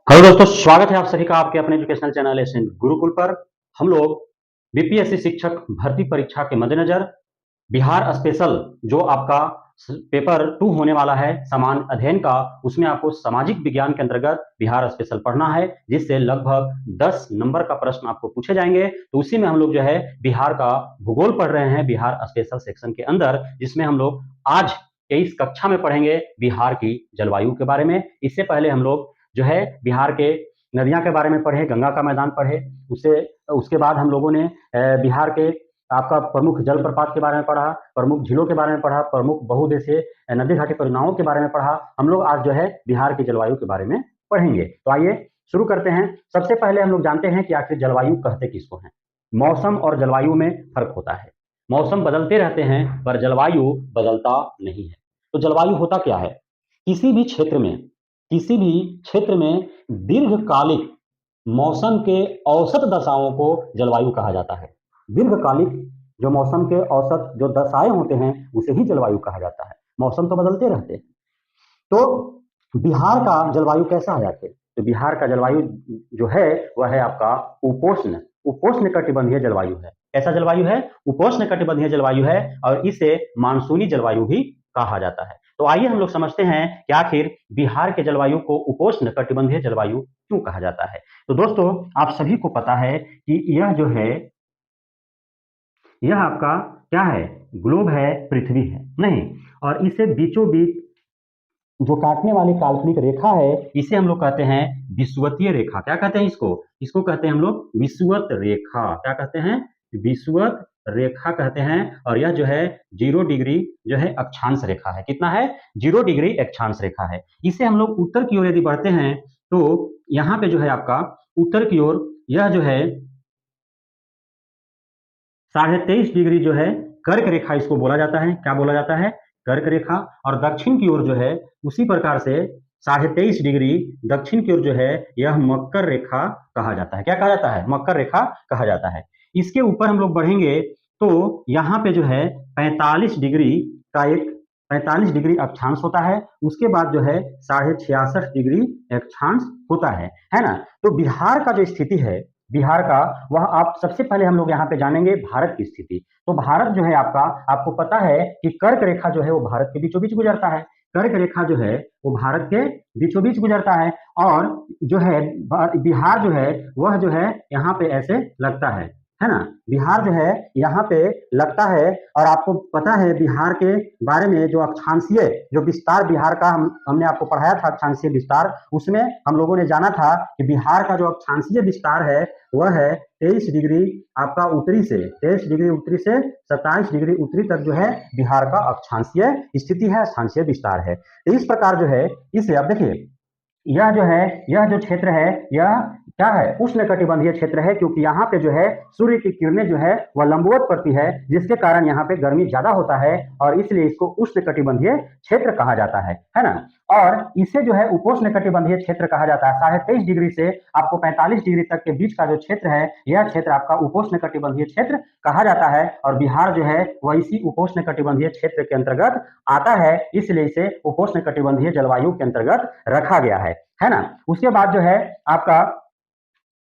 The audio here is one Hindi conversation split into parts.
हेलो दोस्तों, स्वागत है आप सभी का आपके अपने एजुकेशनल चैनल एसएन गुरुकुल पर। हम लोग बीपीएससी शिक्षक भर्ती परीक्षा के मद्देनजर बिहार स्पेशल जो आपका पेपर 2 होने वाला है सामान्य अध्ययन का, उसमें आपको सामाजिक विज्ञान के अंतर्गत बिहार स्पेशल पढ़ना है, जिससे लगभग 10 नंबर का प्रश्न आपको पूछे जाएंगे। तो उसी में हम लोग जो है बिहार का भूगोल पढ़ रहे हैं बिहार स्पेशल सेक्शन के अंदर, जिसमें हम लोग आज 23 कक्षा में पढ़ेंगे बिहार की जलवायु के बारे में। इससे पहले हम लोग जो है बिहार के नदियां के बारे में पढ़े, गंगा का मैदान पढ़े। उसके बाद हम लोगों ने बिहार के आपका प्रमुख जलप्रपात के बारे में पढ़ा, प्रमुख झीलों के बारे में पढ़ा, प्रमुख बहुउद्देशीय नदी घाटी परियोजनाओं के बारे में पढ़ा। हम लोग आज जो है बिहार की जलवायु के बारे में पढ़ेंगे। तो आइए शुरू करते हैं। सबसे पहले हम लोग जानते हैं कि आखिर जलवायु कहते किसको हैं। मौसम और जलवायु में फर्क होता है। मौसम बदलते रहते हैं पर जलवायु बदलता नहीं है। तो जलवायु होता क्या है? किसी भी क्षेत्र में किसी भी क्षेत्र में दीर्घकालिक मौसम के औसत दशाओं को जलवायु कहा जाता है। दीर्घकालिक जो मौसम के औसत जो दशाएं होते हैं उसे ही जलवायु कहा जाता है। मौसम तो बदलते रहते हैं। तो बिहार का जलवायु कैसा है आखिर? तो बिहार का जलवायु जो है वह है आपका उपोष्ण उपोष्ण कटिबंधीय जलवायु है। कैसा जलवायु है? उपोष्ण कटिबंधीय जलवायु है और इसे मानसूनी जलवायु भी कहा जाता है। तो आइए हम लोग समझते हैं कि आखिर बिहार के जलवायु को उपोष्ण कटिबंधीय जलवायु क्यों कहा जाता है। तो दोस्तों, आप सभी को पता है कि यह जो है यह आपका क्या है? ग्लोब है, पृथ्वी है नहीं। और इसे बीचों बीच जो काटने वाली काल्पनिक रेखा है इसे हम लोग कहते हैं विषुवतीय रेखा। क्या कहते हैं इसको? इसको कहते हैं हम लोग विषुवत रेखा। क्या कहते हैं? विषुवत रेखा कहते हैं। और यह जो है 0 डिग्री जो है अक्षांश रेखा है। कितना है? 0 डिग्री अक्षांश रेखा है। इसे हम लोग उत्तर की ओर यदि बढ़ते हैं तो यहाँ पे जो है आपका उत्तर की ओर यह जो है 23.5 डिग्री जो है कर्क रेखा इसको बोला जाता है। क्या बोला जाता है? कर्क रेखा। और दक्षिण की ओर जो है उसी प्रकार से 23.5 डिग्री दक्षिण की ओर जो है यह मकर रेखा कहा जाता है। क्या कहा जाता है? मकर रेखा कहा जाता है। इसके ऊपर हम लोग बढ़ेंगे तो यहाँ पे जो है 45 डिग्री का एक 45 डिग्री अक्षांश होता है। उसके बाद जो है 66.5 डिग्री अक्षांश होता है ना। तो बिहार का जो स्थिति है बिहार का, वह आप सबसे पहले हम लोग यहाँ पे जानेंगे भारत की स्थिति। तो भारत जो है आपका, आपको पता है कि कर्क रेखा जो है वो भारत के बीचों बीच गुजरता है। कर्क रेखा जो है वो भारत के बीचों बीच गुजरता है और जो है बिहार जो है वह जो है यहाँ पे ऐसे लगता है ना। बिहार जो है यहाँ पे लगता है। और आपको पता है बिहार के बारे में जो अक्षांशीय जो विस्तार बिहार का हमने आपको पढ़ाया था अक्षांशीय विस्तार, उसमें हम लोगों ने जाना था कि बिहार का जो अक्षांशीय विस्तार है वह है 23 डिग्री आपका उत्तरी से 23 डिग्री उत्तरी से 27 डिग्री उत्तरी तक जो है बिहार का अक्षांशीय स्थिति है, अक्षांशीय विस्तार है। तो इस प्रकार जो है इसे अब देखिए यह जो है यह जो क्षेत्र है यह क्या है? उष्णकटिबंधीय क्षेत्र है, क्योंकि यहाँ पे जो है सूर्य की किरणें जो है वह लंबवत पड़ती है, जिसके कारण यहाँ पे गर्मी ज्यादा होता है और इसलिए इसको उष्णकटिबंधीय क्षेत्र कहा जाता है ना। और इसे जो है उपोष्ण कटिबंधीय क्षेत्र कहा जाता है। 23.5 डिग्री से आपको 45 डिग्री तक के बीच का जो क्षेत्र है यह क्षेत्र आपका उपोष्ण कटिबंधीय क्षेत्र कहा जाता है। और बिहार जो है वह इसी उपोष्ण कटिबंधीय क्षेत्र के अंतर्गत आता है, इसलिए इसे उपोष्ण कटिबंधीय जलवायु के अंतर्गत रखा गया है ना। उसके बाद जो है आपका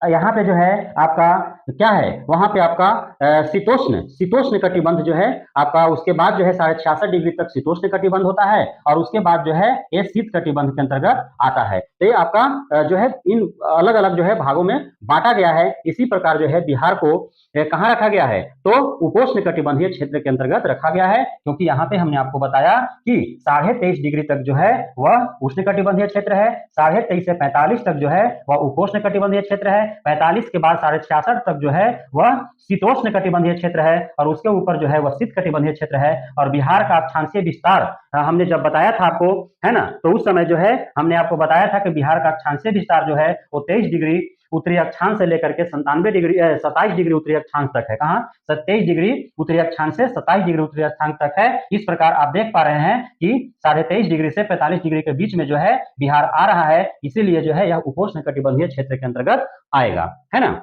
यहाँ पे जो है आपका क्या है? वहां पे आपका शीतोष्ण शीतोष्ण कटिबंध जो है आपका, उसके बाद जो है 66.5 डिग्री तक शीतोष्ण कटिबंध होता है और उसके बाद जो है ये शीत कटिबंध के अंतर्गत आता है। तो ये आपका जो है इन अलग अलग जो है भागों में बांटा गया है। इसी प्रकार जो है बिहार को कहाँ रखा गया है? तो उपोष्ण कटिबंधीय क्षेत्र के अंतर्गत रखा गया है, क्योंकि यहाँ पे हमने आपको बताया कि 23.5 डिग्री तक जो है वह उष्ण कटिबंधीय क्षेत्र है, 23.5 से 45 तक जो है वह उपोष्ण कटिबंधीय क्षेत्र है, 45 के बाद 66.5 तक जो है वह शीतोष्ण कटिबंधीय क्षेत्र है और उसके ऊपर जो है वह शीत कटिबंधीय क्षेत्र है। और बिहार का अक्षांशीय विस्तार हमने जब बताया था आपको, है ना, तो उस समय जो है हमने आपको बताया था कि बिहार का अक्षांशीय विस्तार जो है वो 23 डिग्री उत्तरी अक्षांश से लेकर के 27 डिग्री उत्तरी अक्षांश तक है। कहाँ? 27 डिग्री उत्तरी अक्षांश से 27 डिग्री उत्तरी अक्षांश तक है। इस प्रकार आप देख पा रहे हैं कि 23.5 डिग्री से 45 डिग्री के बीच में जो है बिहार आ रहा है, इसीलिए जो है यह उपोष्ण कटिबंधीय क्षेत्र के अंतर्गत आएगा, है ना।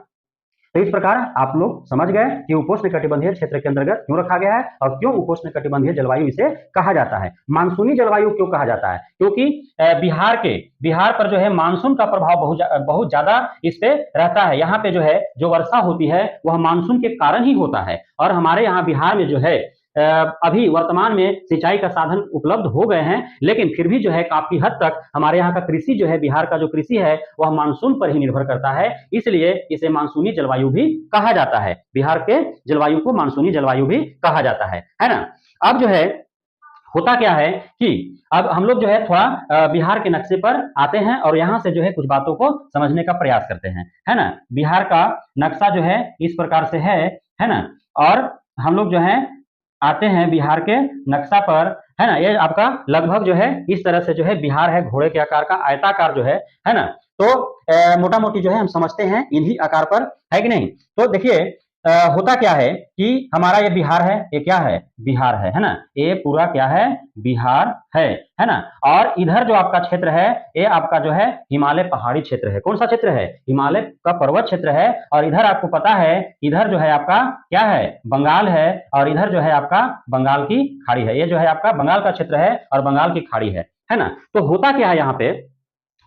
तो इस प्रकार आप लोग समझ गए कि उपोष्णकटिबंधीय क्षेत्र के अंतर्गत क्यों रखा गया है और क्यों उपोष्णकटिबंधीय जलवायु इसे कहा जाता है। मानसूनी जलवायु क्यों कहा जाता है? क्योंकि बिहार पर जो है मानसून का प्रभाव बहुत ज्यादा इस पे रहता है। यहाँ पे जो है जो वर्षा होती है वह मानसून के कारण ही होता है। और हमारे यहाँ बिहार में जो है अभी वर्तमान में सिंचाई का साधन उपलब्ध हो गए हैं, लेकिन फिर भी जो है काफी हद तक हमारे यहाँ का कृषि जो है, बिहार का जो कृषि है वह मानसून पर ही निर्भर करता है, इसलिए इसे मानसूनी जलवायु भी कहा जाता है। बिहार के जलवायु को मानसूनी जलवायु भी कहा जाता है ना। अब जो है होता क्या है कि अब हम लोग जो है थोड़ा बिहार के नक्शे पर आते हैं और यहाँ से जो है कुछ बातों को समझने का प्रयास करते हैं, है ना। बिहार का नक्शा जो है इस प्रकार से है ना। और हम लोग जो है आते हैं बिहार के नक्शा पर, है ना। ये आपका लगभग जो है इस तरह से जो है बिहार है, घोड़े के आकार का आयताकार जो है ना। तो मोटा मोटी जो है हम समझते हैं इन्हीं आकार पर, है कि नहीं। तो देखिए होता क्या है कि हमारा ये बिहार है, ये क्या है, बिहार है ना। ये पूरा क्या है, बिहार है ना। और इधर जो आपका क्षेत्र है ये आपका जो है हिमालय पहाड़ी क्षेत्र है। कौन सा क्षेत्र है, हिमालय का पर्वत क्षेत्र है। और इधर आपको पता है इधर जो है आपका क्या है, बंगाल है। और इधर जो है आपका बंगाल की खाड़ी है। ये जो है आपका बंगाल का क्षेत्र है और बंगाल की खाड़ी है ना। तो होता क्या है यहाँ पे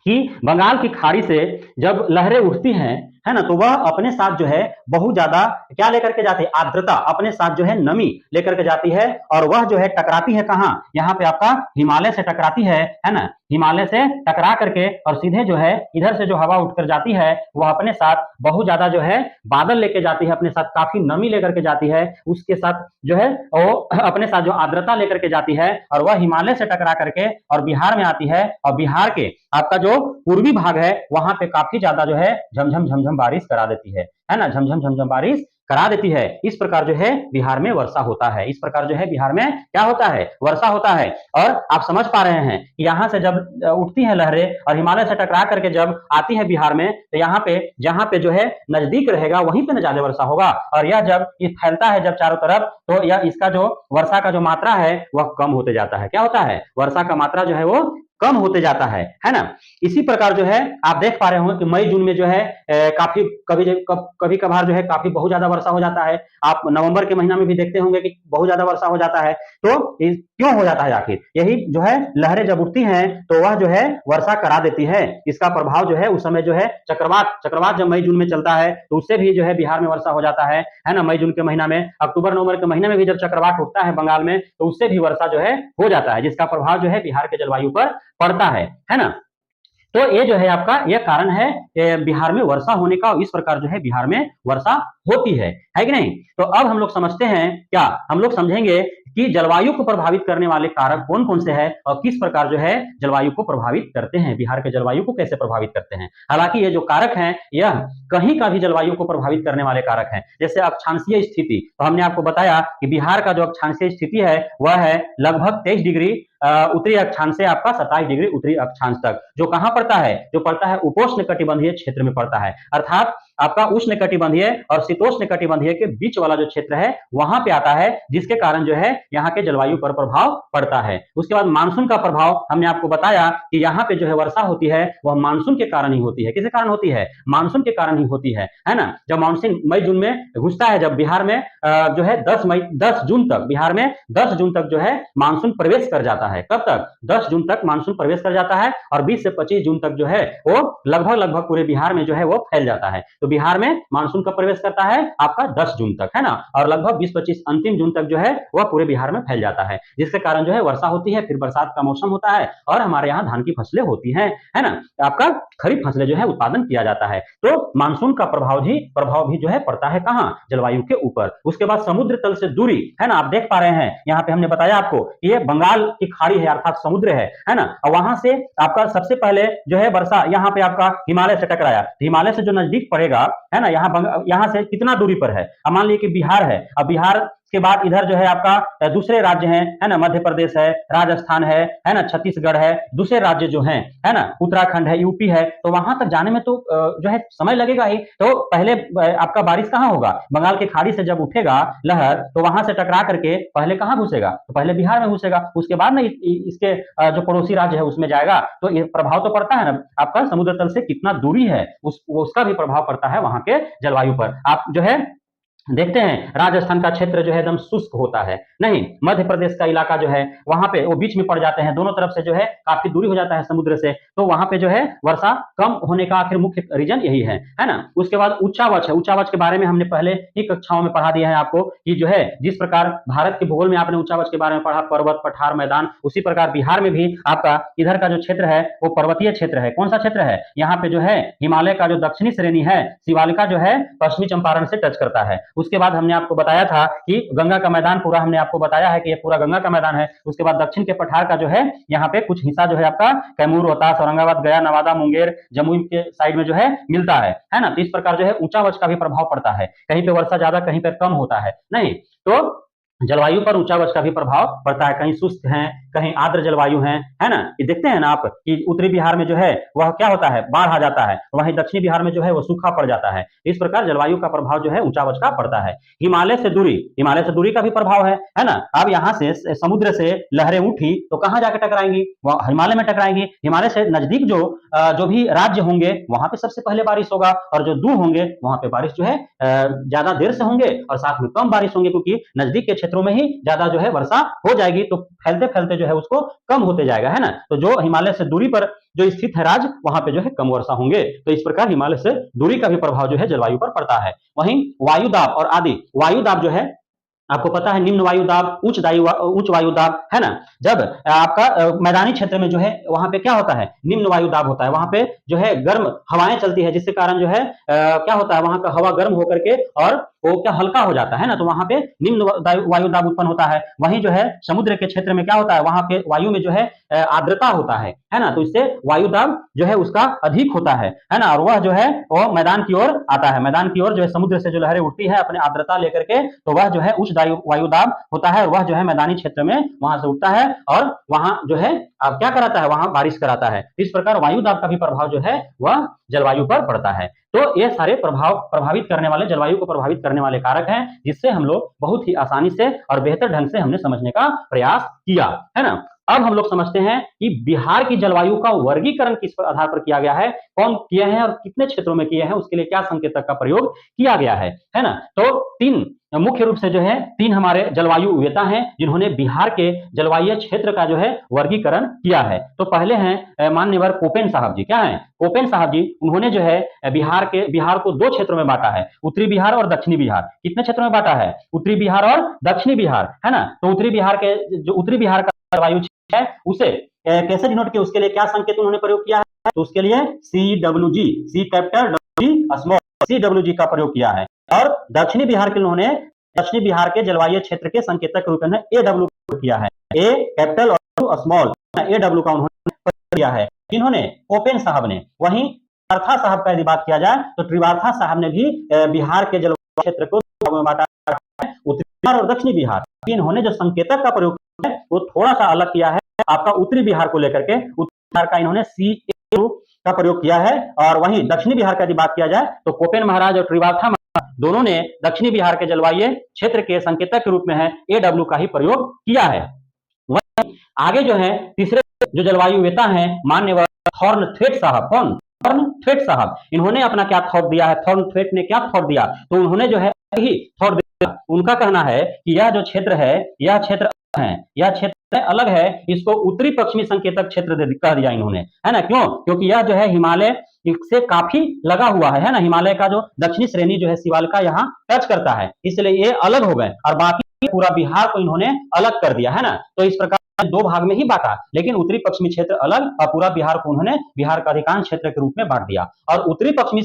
कि बंगाल की खाड़ी से जब लहरें उठती हैं, है ना, तो वह अपने साथ जो है बहुत ज्यादा क्या लेकर के जाती है, आर्द्रता, अपने साथ जो है नमी लेकर के जाती है। और वह जो है टकराती है कहाँ, यहाँ पे आपका हिमालय से टकराती है ना। हिमालय से टकरा करके और सीधे जो है इधर से जो हवा उठकर जाती है वह अपने साथ बहुत ज्यादा जो है बादल लेके जाती है, अपने साथ काफी नमी लेकर के जाती है। उसके साथ जो है वो अपने साथ जो आर्द्रता लेकर के जाती है और वह हिमालय से टकरा करके और बिहार में आती है। और बिहार के आपका जो पूर्वी भाग है वहां पे काफी ज्यादा जो है झमझम झमझम बारिश करा देती है ना। झमझम झमझम बारिश करा देती है। इस प्रकार जो है बिहार में वर्षा होता है। इस प्रकार जो है बिहार में क्या होता है, वर्षा होता है। और आप समझ पा रहे हैं कि यहाँ से जब उठती है लहरें और हिमालय से टकरा करके जब आती है बिहार में, तो यहाँ पे जहाँ पे जो है नजदीक रहेगा वहीं पे न ज्यादा वर्षा होगा। और यह जब ये फैलता है जब चारों तरफ, तो यह इसका जो वर्षा का जो मात्रा है वह कम होते जाता है। क्या होता है, वर्षा का मात्रा जो है वो कम होते जाता है ना। इसी प्रकार जो है आप देख पा रहे हो कि मई जून में जो है काफी कभी कभार जो है काफी बहुत ज्यादा वर्षा हो जाता है। आप नवंबर के महीना में भी देखते होंगे कि बहुत ज्यादा वर्षा हो जाता है। तो क्यों हो जाता है आखिर, यही जो है लहरें जब उठती हैं तो वह जो है वर्षा करा देती है। इसका प्रभाव जो है उस समय जो है चक्रवात जब मई जून में चलता है तो उससे भी जो है बिहार में वर्षा हो जाता है ना। मई जून के महीना में, अक्टूबर नवंबर के महीने में भी जब चक्रवात उठता है बंगाल में तो उससे भी वर्षा जो है हो जाता है, जिसका प्रभाव जो है बिहार के जलवायु पर पड़ता है ना। तो ये जो है आपका यह कारण है बिहार में वर्षा होने का। इस प्रकार जो है बिहार में वर्षा होती है कि नहीं। तो अब हम लोग समझते हैं, क्या हम लोग समझेंगे कि जलवायु को प्रभावित करने वाले कारक कौन कौन से हैं और किस प्रकार जो है जलवायु को प्रभावित करते हैं, बिहार के जलवायु को कैसे प्रभावित करते हैं। हालांकि ये जो कारक हैं यह कहीं का भी जलवायु को प्रभावित करने वाले कारक हैं। जैसे अक्षांशीय स्थिति, तो हमने आपको बताया कि बिहार का जो अक्षांशीय स्थिति है वह है लगभग 23 डिग्री उत्तरी अक्षांश से आपका 27 डिग्री उत्तरी अक्षांश तक, जो कहां पड़ता है, जो पड़ता है उपोष्ण कटिबंधीय क्षेत्र में पड़ता है। अर्थात आपका उष्ण कटिबंधीय और शीतोष्ण कटिबंधीय के बीच वाला जो क्षेत्र है वहां पे आता है, जिसके कारण जो है यहाँ के जलवायु पर प्रभाव पड़ता है। उसके बाद मानसून का प्रभाव हमने आपको बताया कि यहाँ पे जो है वर्षा होती है वह मानसून के कारण ही होती है। किसके कारण होती है, मानसून के कारण ही होती है ना। जब मानसून मई जून में घुसता है, जब बिहार में जो है 10 जून तक, बिहार में 10 जून तक जो है मानसून प्रवेश कर जाता है। कब तक, 10 जून तक मानसून प्रवेश कर जाता है और 20 से 25 जून तक जो है वो लगभग पूरे बिहार में जो है वो फैल जाता है। तो बिहार में मानसून का प्रवेश करता है आपका 10 जून तक, है ना। और लगभग 20-25 अंतिम जून तक जो है वह पूरे बिहार में फैल जाता है, जिसके कारण जो है वर्षा होती है। फिर बरसात का मौसम होता है और हमारे यहाँ धान की फसलें होती हैं, है ना। आपका खरीफ फसलें जो है उत्पादन किया जाता है। तो मानसून का प्रभाव भी जो है पड़ता है कहाँ, जलवायु के ऊपर। उसके बाद समुद्र तल से दूरी, है ना। आप देख पा रहे हैं यहाँ पे हमने बताया आपको ये बंगाल की खाड़ी है अर्थात समुद्र है ना। और वहां से आपका सबसे पहले जो है वर्षा यहाँ पे आपका हिमालय से टकराया, हिमालय से जो नजदीक पड़ेगा, है ना। यहाँ से कितना दूरी पर है, अब मान लीजिए कि बिहार है, अब बिहार उसके बाद इधर जो है आपका दूसरे राज्य हैं, है ना, मध्य प्रदेश है, राजस्थान है ना, छत्तीसगढ़ है, दूसरे राज्य जो हैं, है ना, उत्तराखंड है, यूपी है, तो वहां तक जाने में तो जो है समय लगेगा ही। तो पहले आपका बारिश कहाँ होगा, बंगाल की खाड़ी से जब उठेगा लहर तो वहां से टकरा करके पहले कहाँ घुसेगा, तो पहले बिहार में घुसेगा, उसके बाद ना इसके जो पड़ोसी राज्य है उसमें जाएगा। तो ये प्रभाव तो पड़ता है ना, आपका समुद्र तल से कितना दूरी है उसका भी प्रभाव पड़ता है वहां के जलवायु पर। आप जो है देखते हैं राजस्थान का क्षेत्र जो है एकदम शुष्क होता है, नहीं, मध्य प्रदेश का इलाका जो है वहां पे वो बीच में पड़ जाते हैं, दोनों तरफ से जो है काफी दूरी हो जाता है समुद्र से, तो वहां पे जो है वर्षा कम होने का आखिर मुख्य रीजन यही है ना। उसके बाद उच्चावच है, उच्चावच के बारे में हमने पहले ही कक्षाओं में पढ़ा दिया है आपको कि जो है जिस प्रकार भारत के भूगोल में आपने उच्चावच के बारे में पढ़ा, पर्वत, पठार, मैदान, उसी प्रकार बिहार में भी आपका इधर का जो क्षेत्र है वो पर्वतीय क्षेत्र है। कौन सा क्षेत्र है, यहाँ पे जो है हिमालय का जो दक्षिणी श्रेणी है, शिवालिका जो है पश्चिमी चंपारण से टच करता है। उसके बाद हमने आपको बताया था कि गंगा का मैदान पूरा हमने आपको बताया है कि ये पूरा गंगा का मैदान है। उसके बाद दक्षिण के पठार का जो है यहाँ पे कुछ हिस्सा जो है आपका कैमूर, रोहतास, औरंगाबाद, गया, नवादा, मुंगेर, जमुई के साइड में जो है मिलता है ना। तो इस प्रकार जो है उच्चावच का भी प्रभाव पड़ता है, कहीं पे वर्षा ज्यादा कहीं पे कम होता है, नहीं तो जलवायु पर उच्चावच का भी प्रभाव पड़ता है, कहीं शुष्क है, कहीं आर्द्र जलवायु है ना। ये देखते हैं ना आप कि उत्तरी बिहार में जो है वह क्या होता है, बाढ़ आ जाता है, वहीं दक्षिणी बिहार में जो है वो सूखा पड़ जाता है। इस प्रकार जलवायु का प्रभाव जो है उच्चावच का पड़ता है। हिमालय से दूरी का भी प्रभाव है ना। अब यहाँ से समुद्र से लहरें उठी तो कहाँ जाकर टकराएंगी, वह हिमालय में टकराएंगी। हिमालय से नजदीक जो भी राज्य होंगे वहां पे सबसे पहले बारिश होगा, और जो दूर होंगे वहां पे बारिश जो है ज्यादा देर से होंगे और साथ में कम बारिश होंगे, क्योंकि नजदीक के क्षेत्रों में ही ज्यादा जो है वर्षा हो जाएगी, तो फैलते फैलते जो है उसको कम होते जाएगा, है ना। तो जो हिमालय से दूरी पर जो स्थित है राज्य वहां पे जो है कम वर्षा होंगे। तो इस प्रकार हिमालय से दूरी का भी प्रभाव जो है जलवायु पर पड़ता है। वहीं वायुदाब और आदि, वायुदाब जो है आपको पता है निम्न वायु दाब, उच्च वायु दाब, है ना। जब आपका मैदानी क्षेत्र में जो है वहां पे क्या होता है, निम्न वायु दाब होता है, वहां पे जो है गर्म हवाएं चलती है, जिसके कारण जो है क्या होता है वहां का हवा गर्म होकर के और वो क्या हल्का हो जाता है ना, तो वहां पे निम्न वायु दाब उत्पन्न होता है। वहीं जो है समुद्र के क्षेत्र में क्या होता है, वहां पे वायु में जो है आर्द्रता होता है ना, तो इससे वायु दाब जो है उसका अधिक होता है ना, और वह जो है वो मैदान की ओर आता है, मैदान की ओर जो है समुद्र से जो लहरें उठती है अपने आर्द्रता लेकर के, तो वह जो है उच्च वायु दाब होता है, और वह जो है मैदानी क्षेत्र में वहां से उठता है और वहां जो है अब क्या कराता है, वहां बारिश कराता है। इस प्रकार वायु दाब का भी प्रभाव जो है वह जलवायु पर पड़ता है। तो ये सारे प्रभावित करने वाले, जलवायु को प्रभावित करने वाले कारक हैं, जिससे हम लोग बहुत ही आसानी से और बेहतर ढंग से हमने समझने का प्रयास किया, है ना। अब हम लोग समझते हैं कि बिहार की जलवायु का वर्गीकरण किस पर आधार पर किया गया है, कौन किए हैं और कितने क्षेत्रों में किए हैं, उसके लिए क्या संकेतक का प्रयोग किया गया है ना। तो तीन मुख्य रूप से जो है तीन हमारे जलवायु वेता हैं जिन्होंने बिहार के जलवायु क्षेत्र का जो है वर्गीकरण किया है। तो पहले हैं माननीय कोपेन साहब जी, क्या है कोपेन साहब जी, उन्होंने जो है बिहार को दो क्षेत्रों में बांटा है, उत्तरी बिहार और दक्षिणी बिहार। कितने क्षेत्रों में बांटा है, उत्तरी बिहार और दक्षिणी बिहार, है ना। तो उत्तरी बिहार का जलवायु है उसे कैसे डिनोट किया, उसके लिए क्या संकेत उन्होंने प्रयोग किया है, तो उसके लिए CWG, सी कैपिटल, डब्ल्यू स्मॉल, CWG का प्रयोग किया है। और दक्षिणी बिहार के उन्होंने दक्षिणी बिहार के जलवायु क्षेत्र के संकेतक के रूप में AW किया है, ए कैपिटल और स्मॉल, AW का उन्होंने प्रयोग किया है। इन्होंने कोपेन साहब ने। वहीं त्रिवार्था साहब का यदि बात किया जाए तो त्रिवार्था साहब ने भी बिहार के जलवायु क्षेत्र को दो भागों में बांटा है, उत्तरी बिहार और दक्षिणी बिहार। इन्होंने जो संकेतक का प्रयोग किया है वो थोड़ा सा अलग किया है आपका उत्तरी बिहार को लेकर के। उत्तरी बिहार का इन्होंने CA का प्रयोग किया है, और वहीं दक्षिणी बिहार का यदि बात किया जाए तो कोपेन महाराज और त्रिवार्था महाराज दोनों ने दक्षिणी बिहार के जलवायु क्षेत्र के संकेतक के रूप में है AW का ही प्रयोग किया है। वहीं आगे जो है तीसरे जो जलवायु वेता है मान्यवर थॉर्नथ्वेट साहब, कौन, थॉर्नथ्वेट साहब, इन्होंने अपना क्या थॉट दिया है, थॉर्नथ्वेट ने क्या थॉट दिया, तो उन्होंने जो है ही थॉट दिया। उनका कहना है कि यह जो क्षेत्र है यह क्षेत्र है, यह क्षेत्र अलग है, इसको उत्तरी पश्चिमी संकेतक क्षेत्र कह दिया इन्होंने, है ना। क्यों, क्योंकि यह जो है हिमालय से काफी लगा हुआ है ना, हिमालय का जो दक्षिणी श्रेणी जो है शिवालिका यहाँ टच करता है, इसलिए ये अलग हो गए, और बाकी पूरा बिहार को इन्होंने अलग कर दिया, है ना। तो इस प्रकार दो भाग में ही बांटा, लेकिन उत्तरी पश्चिमी क्षेत्र अलग और पूरा बिहार को उन्होंने बिहार का अधिकांश क्षेत्र के रूप में बांट दिया। और उत्तरी पश्चिमी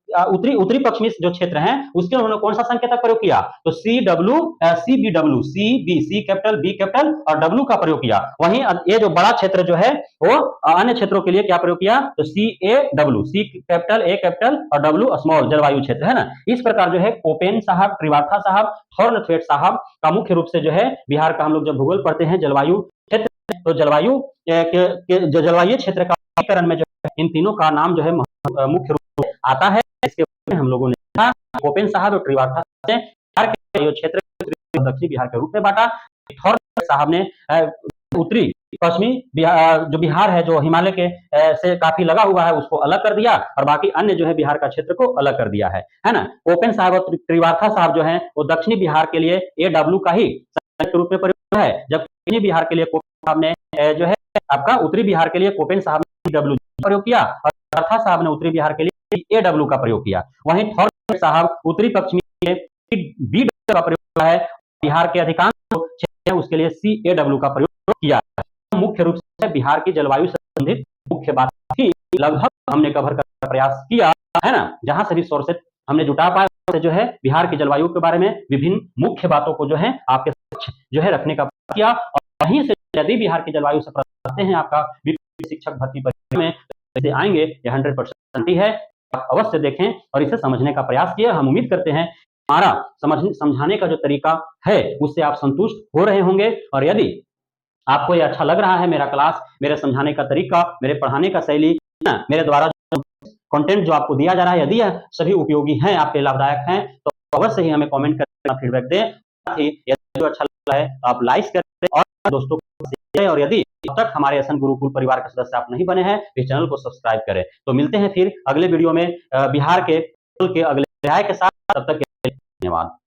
उत्तरी उत्तरी पश्चिमी जो क्षेत्र हैं उसके उन्होंने कौन सा संकेतक प्रयोग किया? तो C W C B W, C B, C capital B capital और डब्ल्यू का प्रयोग किया। वहीं ये जो बड़ा क्षेत्र जो है वो अन्य क्षेत्रों के लिए क्या प्रयोग किया? तो C A W, C capital A capital और डब्ल्यू स्मॉल जलवायु क्षेत्र, है ना। इस प्रकार जो है कोपेन साहब, त्रिवार्था साहब, थॉर्नथवेट साहब का मुख्य रूप से जो है बिहार का हम लोग जब भूगोल पढ़ते हैं जलवायु क्षेत्र, तो जलवायु जो जलवायु क्षेत्र का वर्गीकरण में जो है इन तीनों का नाम जो है मुख्य रूप से आता है। इसके बारे में हम लोगों ने देखा, कोपेन साहब और त्रिवार्था ने बिहार के जो क्षेत्र दक्षिणी बिहार के रूप में बांटा। थॉर्नथवेट साहब ने उत्तरी पश्चिमी जो बिहार है जो हिमालय के से काफी लगा हुआ है उसको अलग कर दिया और बाकी अन्य जो है बिहार का क्षेत्र को अलग कर दिया है ना। कोपेन साहब और त्रिवार्था साहब जो है वो दक्षिणी बिहार के लिए ए डब्ल्यू का ही के रूप में प्रयोग है, जबकि बिहार के लिए कोपेन साहब ने जो है आपका उत्तरी बिहार के लिए कोपेन साहब ने डब्ल्यू प्रयोग किया और त्रिवार्था साहब ने उत्तरी बिहार के लिए ए डब्ल्यू का प्रयोग किया। वहीं थॉर्नथवेट साहब उत्तरी पश्चिमी के बी डब्ल्यू का प्रयोग किया है, बिहार के अधिकांश क्षेत्र उसके लिए सी ए डब्ल्यू का प्रयोग किया है। मुख्य रूप से बिहार की जलवायु से संबंधित मुख्य बात थी, लगभग हमने कवर करने का प्रयास किया, है ना। जहां से भी सोर्सेज हमने जुटा पाया जो है बिहार की जलवायु के बारे में विभिन्न मुख्य बातों को जो है आपके समक्ष जो है रखने का प्रयास किया। और वहीं से यदि बिहार की जलवायु से प्रश्न आते हैं आपका शिक्षक भर्ती परीक्षा में तो आएंगे, ये 100% है। आप अवश्य देखें और इसे समझने का प्रयास किए। हम उम्मीद करते हैं हमारा समझाने का जो तरीका है उससे आप संतुष्ट हो रहे होंगे। और यदि आपको ये अच्छा लग रहा है मेरा क्लास, मेरे समझाने का तरीका, मेरे पढ़ाने का शैली, मेरे द्वारा कंटेंट जो आपको दिया जा रहा है, यदि यह सभी उपयोगी हैं, आपके लाभदायक हैं, तो अवश्य ही हमें कमेंट करके फीडबैक दें। साथ ही यदि अच्छा लगता है तो आप लाइक करें और दोस्तों को शेयर करें। और यदि अब तक हमारे एसएन गुरुकुल परिवार के सदस्य आप नहीं बने हैं तो इस चैनल को सब्सक्राइब करें। तो मिलते हैं फिर अगले वीडियो में बिहार के अगले अध्याय के साथ। तब तक के लिए धन्यवाद।